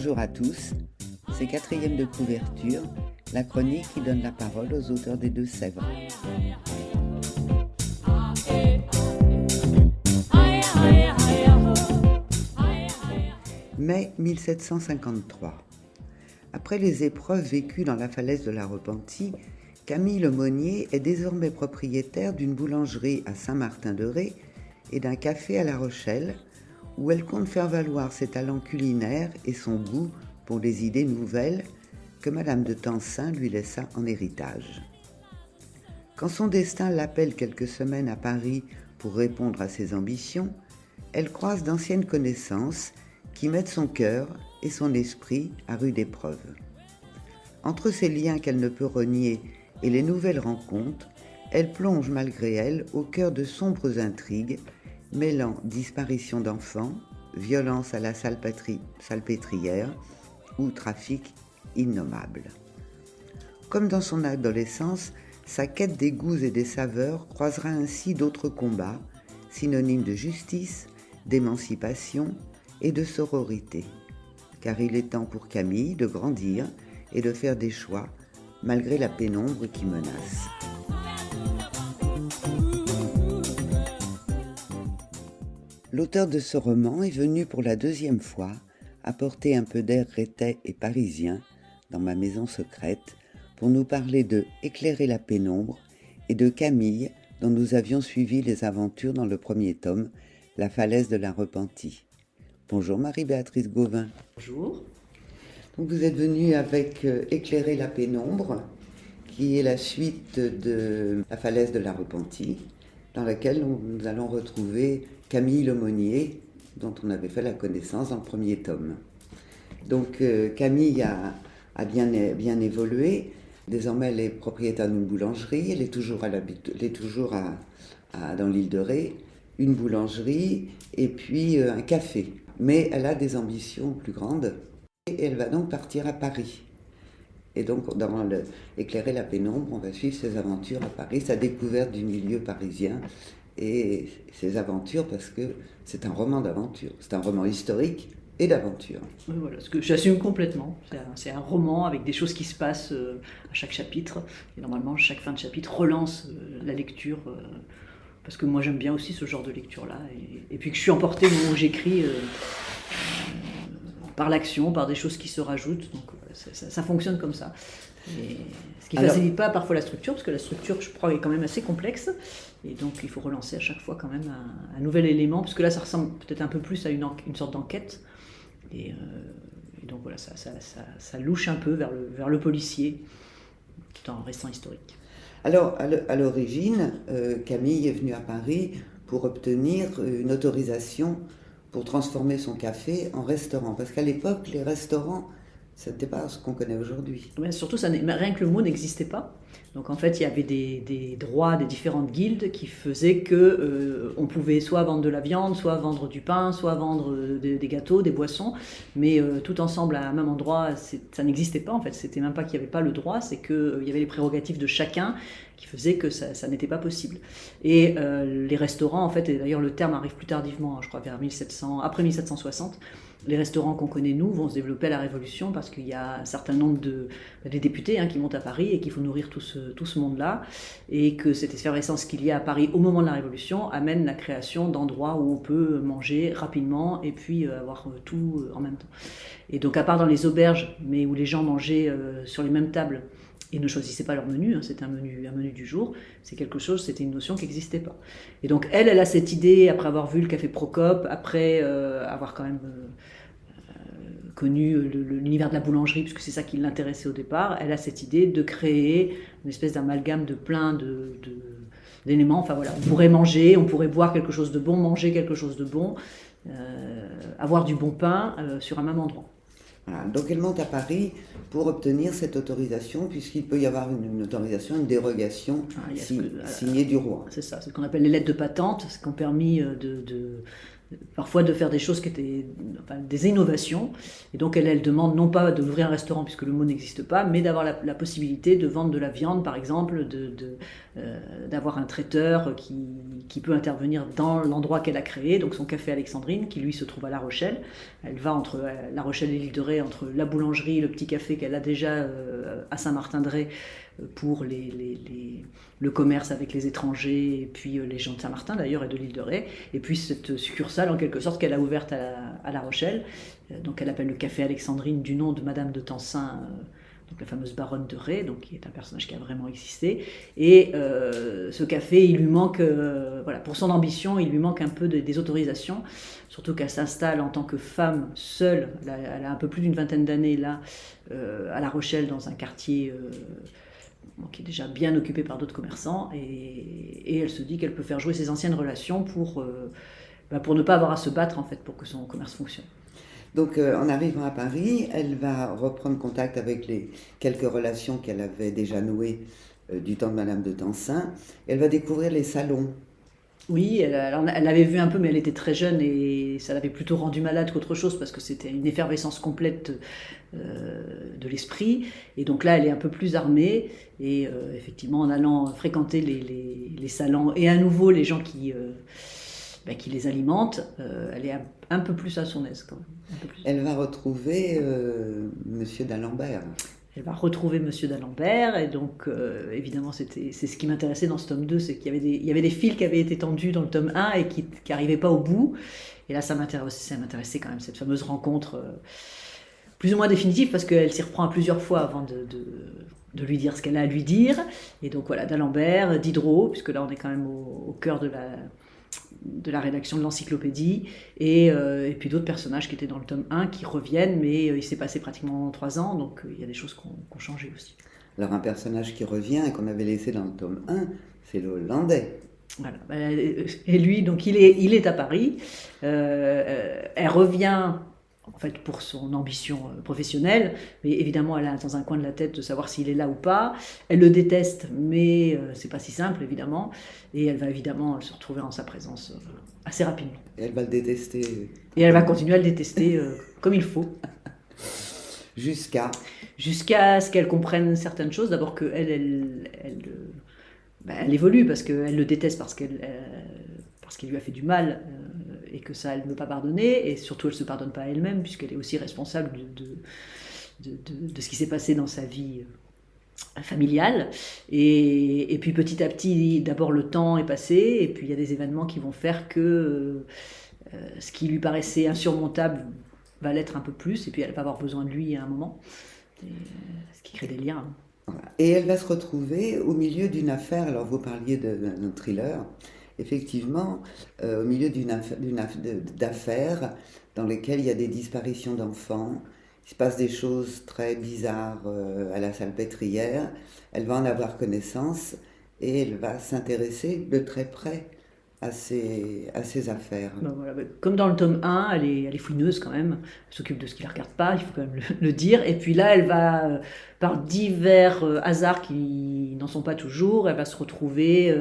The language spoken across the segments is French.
Bonjour à tous, c'est 4e de couverture, la chronique qui donne la parole aux auteurs des Deux-Sèvres. Mai 1753. Après les épreuves vécues dans la falaise de la Repentie, Camille Lemonnier est désormais propriétaire d'une boulangerie à Saint-Martin-de-Ré et d'un café à La Rochelle, où elle compte faire valoir ses talents culinaires et son goût pour les idées nouvelles que Madame de Tencin lui laissa en héritage. Quand son destin l'appelle quelques semaines à Paris pour répondre à ses ambitions, elle croise d'anciennes connaissances qui mettent son cœur et son esprit à rude épreuve. Entre ces liens qu'elle ne peut renier et les nouvelles rencontres, elle plonge malgré elle au cœur de sombres intrigues, mêlant disparition d'enfants, violence à la salpêtrière ou trafic innommable. Comme dans son adolescence, sa quête des goûts et des saveurs croisera ainsi d'autres combats, synonymes de justice, d'émancipation et de sororité. Car il est temps pour Camille de grandir et de faire des choix, malgré la pénombre qui menace. L'auteur de ce roman est venu pour la 2e fois apporter un peu d'air rétais et parisien dans ma maison secrète pour nous parler de Éclairer la pénombre et de Camille dont nous avions suivi les aventures dans le 1er tome, La falaise de la Repentie. Bonjour Marie-Béatrice Gauvin. Bonjour. Donc vous êtes venue avec Éclairer la pénombre, qui est la suite de La falaise de la Repentie, dans laquelle nous allons retrouver Camille Lemonnier, dont on avait fait la connaissance dans le 1er tome. Donc Camille a bien évolué. Désormais, elle est propriétaire d'une boulangerie. Elle est toujours dans l'île de Ré, une boulangerie et puis un café. Mais elle a des ambitions plus grandes et elle va donc partir à Paris. Et donc, dans Éclairer la pénombre, on va suivre ses aventures à Paris, sa découverte du milieu parisien et ses aventures, parce que c'est un roman d'aventure. C'est un roman historique et d'aventure. Oui, voilà, ce que j'assume complètement. C'est un roman avec des choses qui se passent à chaque chapitre. Et normalement, chaque fin de chapitre relance la lecture. Parce que moi, j'aime bien aussi ce genre de lecture-là. Et puis que je suis emportée au moment où j'écris par l'action, par des choses qui se rajoutent. Donc ça fonctionne comme ça. Et ce qui ne facilite pas parfois la structure, parce que la structure, je crois, est quand même assez complexe. Et donc, il faut relancer à chaque fois quand même un nouvel élément, parce que là, ça ressemble peut-être un peu plus à une sorte d'enquête. Et donc voilà, ça louche un peu vers le policier, tout en restant historique. Alors, à l'origine, Camille est venue à Paris pour obtenir une autorisation pour transformer son café en restaurant. Parce qu'à l'époque, les restaurants, ce n'était pas ce qu'on connaît aujourd'hui. Ouais, surtout, rien que le mot n'existait pas. Donc en fait, il y avait des droits des différentes guildes qui faisaient que on pouvait soit vendre de la viande, soit vendre du pain, soit vendre des gâteaux, des boissons, mais tout ensemble à un même endroit, ça n'existait pas en fait. C'était même pas qu'il n'y avait pas le droit, c'est qu'il y avait les prérogatives de chacun qui faisaient que ça n'était pas possible. Et les restaurants, en fait, et d'ailleurs le terme arrive plus tardivement, je crois vers 1700, après 1760, les restaurants qu'on connaît, nous, vont se développer à la Révolution parce qu'il y a un certain nombre des députés qui montent à Paris et qu'il faut nourrir tout ce monde-là. Et que cette effervescence qu'il y a à Paris au moment de la Révolution amène la création d'endroits où on peut manger rapidement et puis avoir tout en même temps. Et donc, à part dans les auberges, mais où les gens mangeaient sur les mêmes tables et ne choisissaient pas leur menu, c'était un menu du jour, c'était une notion qui n'existait pas. Et donc elle a cette idée, après avoir vu le café Procope, après avoir quand même connu l'univers de la boulangerie, puisque c'est ça qui l'intéressait au départ, elle a cette idée de créer une espèce d'amalgame de plein d'éléments. Enfin voilà, on pourrait manger, on pourrait boire quelque chose de bon, manger quelque chose de bon, avoir du bon pain sur un même endroit. Voilà, donc elle monte à Paris pour obtenir cette autorisation, puisqu'il peut y avoir une autorisation, une dérogation signée du roi. C'est ça, c'est ce qu'on appelle les lettres de patente, ce qui ont permis parfois de faire des choses qui étaient des innovations. Et donc elle demande non pas d'ouvrir un restaurant puisque le mot n'existe pas, mais d'avoir la possibilité de vendre de la viande par exemple, d'avoir un traiteur qui peut intervenir dans l'endroit qu'elle a créé, donc son café Alexandrine qui lui se trouve à La Rochelle. Elle va entre La Rochelle et l'île de Ré, entre la boulangerie, le petit café qu'elle a déjà à Saint-Martin-de-Ré pour le commerce avec les étrangers et puis les gens de Saint-Martin d'ailleurs et de l'île de Ré, et puis cette succursale en quelque sorte qu'elle a ouverte à La Rochelle, donc elle appelle le café Alexandrine du nom de Madame de Tencin, donc la fameuse baronne de Ré, donc qui est un personnage qui a vraiment existé. Et ce café, il lui manque, voilà, pour son ambition, il lui manque un peu des autorisations, surtout qu'elle s'installe en tant que femme seule, elle a un peu plus d'une vingtaine d'années là, à La Rochelle, dans un quartier qui est déjà bien occupé par d'autres commerçants, et elle se dit qu'elle peut faire jouer ses anciennes relations pour ne pas avoir à se battre en fait pour que son commerce fonctionne. Donc en arrivant à Paris, elle va reprendre contact avec les quelques relations qu'elle avait déjà nouées du temps de Madame de Tencin. Elle va découvrir les salons. Oui, elle l'avait vu un peu, mais elle était très jeune et ça l'avait plutôt rendue malade qu'autre chose parce que c'était une effervescence complète de l'esprit. Et donc là, elle est un peu plus armée et effectivement, en allant fréquenter les salons et à nouveau les gens qui les alimentent, elle est un peu plus à son aise quand même. Un peu plus. Elle va retrouver Monsieur d'Alembert. Elle va retrouver Monsieur d'Alembert, et donc évidemment c'est ce qui m'intéressait dans ce tome 2, c'est qu'il y avait des fils qui avaient été tendus dans le tome 1 et qui n'arrivaient pas au bout, et là ça m'intéressait quand même, cette fameuse rencontre plus ou moins définitive, parce qu'elle s'y reprend à plusieurs fois avant de lui dire ce qu'elle a à lui dire, et donc voilà, d'Alembert, Diderot, puisque là on est quand même au cœur de la rédaction de l'encyclopédie, et puis d'autres personnages qui étaient dans le tome 1 qui reviennent, mais il s'est passé pratiquement 3 ans, donc il y a des choses qui ont changé aussi. Alors un personnage qui revient et qu'on avait laissé dans le tome 1, c'est le Hollandais. Voilà. Et lui, donc il est à Paris, elle revient en fait pour son ambition professionnelle, mais évidemment elle a dans un coin de la tête de savoir s'il est là ou pas. Elle le déteste, mais c'est pas si simple évidemment, et elle va évidemment se retrouver en sa présence assez rapidement. Et elle va le détester. Et elle va continuer à le détester comme il faut. Jusqu'à ce qu'elle comprenne certaines choses. D'abord qu'elle elle évolue parce qu'elle le déteste parce qu'il lui a fait du mal et que ça, elle ne veut pas pardonner. Et surtout, elle ne se pardonne pas à elle-même puisqu'elle est aussi responsable de ce qui s'est passé dans sa vie familiale. Et puis petit à petit, d'abord le temps est passé et puis il y a des événements qui vont faire que ce qui lui paraissait insurmontable va l'être un peu plus, et puis elle va avoir besoin de lui à un moment, ce qui crée des liens. Et elle va se retrouver au milieu d'une affaire, alors vous parliez d'un thriller, effectivement, au milieu d'affaires dans lesquelles il y a des disparitions d'enfants, il se passe des choses très bizarres à la Salpêtrière, elle va en avoir connaissance et elle va s'intéresser de très près à ces affaires. Ben voilà, comme dans le tome 1, elle est fouineuse quand même, elle s'occupe de ce qui ne la regarde pas, il faut quand même le dire, et puis là elle va, par divers hasards qui n'en sont pas toujours, elle va se retrouver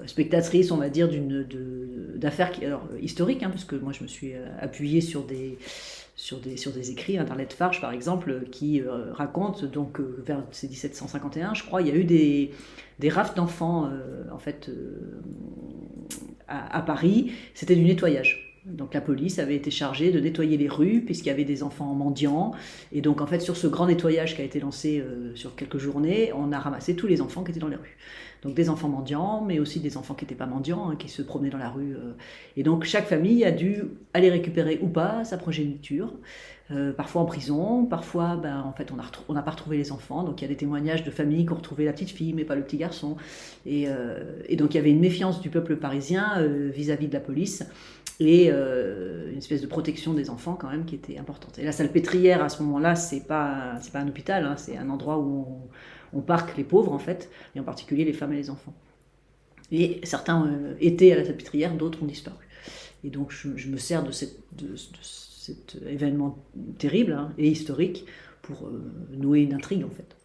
spectatrice, on va dire, d'affaires historiques, parce que moi je me suis appuyée sur des écrits, Internet Farge par exemple, qui racontent, donc vers 1751 je crois, il y a eu des rafles d'enfants à Paris, c'était du nettoyage. Donc la police avait été chargée de nettoyer les rues puisqu'il y avait des enfants mendiants, et donc en fait sur ce grand nettoyage qui a été lancé sur quelques journées, on a ramassé tous les enfants qui étaient dans les rues. Donc des enfants mendiants, mais aussi des enfants qui n'étaient pas mendiants, qui se promenaient dans la rue. Et donc chaque famille a dû aller récupérer ou pas sa progéniture, parfois en prison, parfois en fait on n'a pas retrouvé les enfants. Donc il y a des témoignages de familles qui ont retrouvé la petite fille mais pas le petit garçon. Et donc il y avait une méfiance du peuple parisien vis-à-vis de la police, et une espèce de protection des enfants quand même qui était importante. Et la Salpêtrière à ce moment-là, c'est pas un hôpital, c'est un endroit où on parque les pauvres en fait, et en particulier les femmes et les enfants. Et certains étaient à la Salpêtrière, d'autres ont disparu. Et donc je me sers de cet événement terrible et historique pour nouer une intrigue en fait.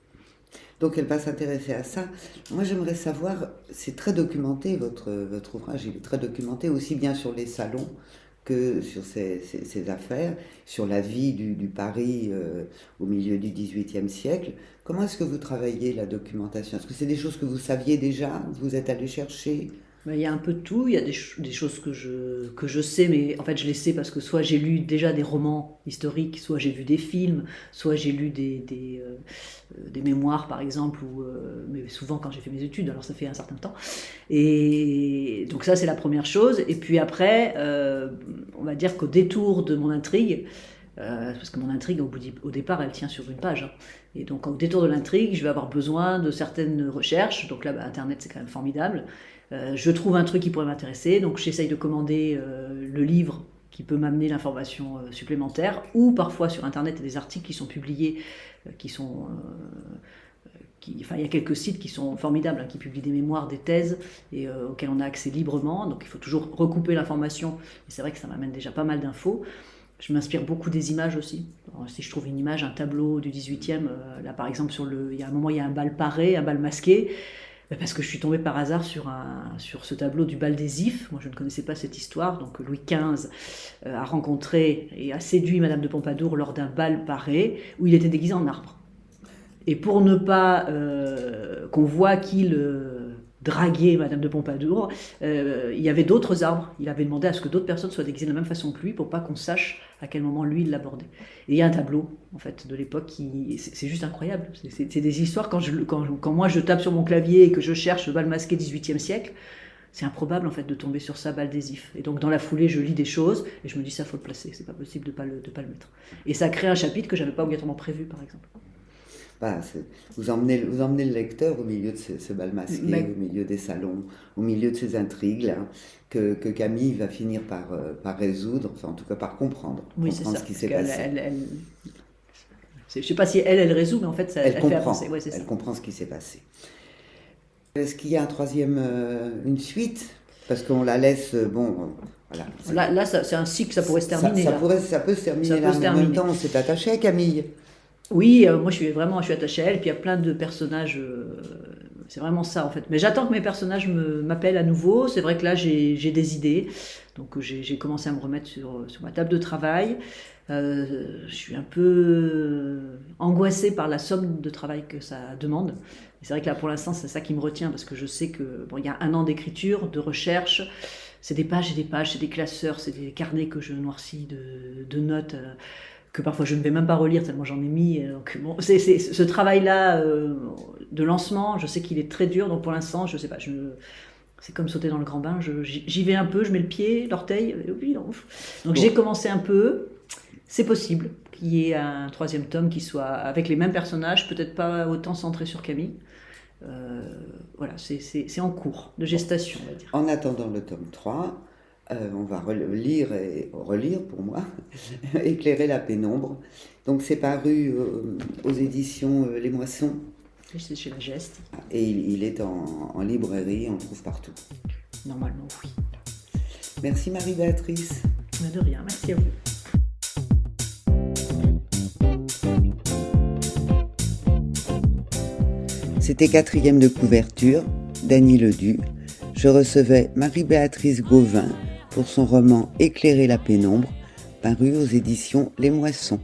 Donc elle va s'intéresser à ça. Moi j'aimerais savoir, c'est très documenté, votre ouvrage, il est très documenté aussi bien sur les salons que sur ses affaires, sur la vie du Paris au milieu du XVIIIe siècle. Comment est-ce que vous travaillez la documentation? Est-ce que c'est des choses que vous saviez déjà, vous êtes allé chercher? Il y a un peu de tout, il y a des choses que je sais, mais en fait je les sais parce que soit j'ai lu déjà des romans historiques, soit j'ai vu des films, soit j'ai lu des mémoires par exemple, mais souvent quand j'ai fait mes études, alors ça fait un certain temps. Et donc ça c'est la première chose, et puis après, on va dire qu'au détour de mon intrigue, parce que mon intrigue au départ elle tient sur une page, hein. Et donc au détour de l'intrigue je vais avoir besoin de certaines recherches, donc là Internet c'est quand même formidable. Je trouve un truc qui pourrait m'intéresser, donc j'essaye de commander le livre qui peut m'amener l'information supplémentaire, ou parfois sur Internet il y a des articles qui sont publiés, il y a quelques sites qui sont formidables, hein, qui publient des mémoires, des thèses, et auxquels on a accès librement, donc il faut toujours recouper l'information, et c'est vrai que ça m'amène déjà pas mal d'infos. Je m'inspire beaucoup des images aussi. Alors, si je trouve une image, un tableau du 18e, là par exemple, il y a un moment, il y a un bal paré, un bal masqué, parce que je suis tombée par hasard sur ce tableau du bal des Ifs. Moi, je ne connaissais pas cette histoire. Donc, Louis XV a rencontré et a séduit Madame de Pompadour lors d'un bal paré où il était déguisé en arbre. Et pour ne pas qu'on voit qu'il draguait Madame de Pompadour, il y avait d'autres arbres. Il avait demandé à ce que d'autres personnes soient déguisées de la même façon que lui pour pas qu'on sache à quel moment lui il l'abordait. Et il y a un tableau en fait de l'époque c'est juste incroyable. C'est des histoires quand moi je tape sur mon clavier et que je cherche le bal masqué 18e siècle, c'est improbable en fait de tomber sur ça, bal des Ifs. Et donc dans la foulée je lis des choses et je me dis ça faut le placer, c'est pas possible de pas le mettre. Et ça crée un chapitre que j'avais pas obligatoirement prévu par exemple. Voilà, vous emmenez le lecteur au milieu de ce bal masqué, au milieu des salons, au milieu de ces intrigues là, que Camille va finir par résoudre, enfin en tout cas par comprendre, oui, comprendre ce qui s'est passé. Je ne sais pas si elle résout, mais en fait elle fait avancer. Ouais, elle comprend ce qui s'est passé. Est-ce qu'il y a une suite? Parce qu'on la laisse, voilà. Là c'est un cycle, ça pourrait se terminer. Ça peut se terminer là, mais en même temps on s'est attaché à Camille. Oui, moi je suis attachée à elle, puis il y a plein de personnages, c'est vraiment ça en fait. Mais j'attends que mes personnages m'appellent à nouveau, c'est vrai que là j'ai des idées, donc j'ai commencé à me remettre sur ma table de travail. Je suis un peu angoissée par la somme de travail que ça demande. Et c'est vrai que là pour l'instant c'est ça qui me retient, parce que je sais que il y a 1 an d'écriture, de recherche, c'est des pages et des pages, c'est des classeurs, c'est des carnets que je noircis de notes, que parfois je ne vais même pas relire tellement j'en ai mis. Donc bon, c'est ce travail-là de lancement, je sais qu'il est très dur, donc pour l'instant, je sais pas, c'est comme sauter dans le grand bain, j'y vais un peu, je mets le pied, l'orteil, donc j'ai commencé un peu, c'est possible qu'il y ait un 3e tome qui soit avec les mêmes personnages, peut-être pas autant centré sur Camille. Voilà, c'est en cours de gestation, on va dire. En attendant le tome 3, on va relire pour moi, Éclairer la pénombre. Donc c'est paru aux éditions Les Moissons. C'est chez La Geste. Et il est en librairie, on le trouve partout. Normalement, oui. Merci Marie-Béatrice. De rien, merci à vous. C'était 4e de couverture, Dany Ledu. Je recevais Marie-Béatrice Gauvin pour son roman Éclairer la pénombre, paru aux éditions Les Moissons.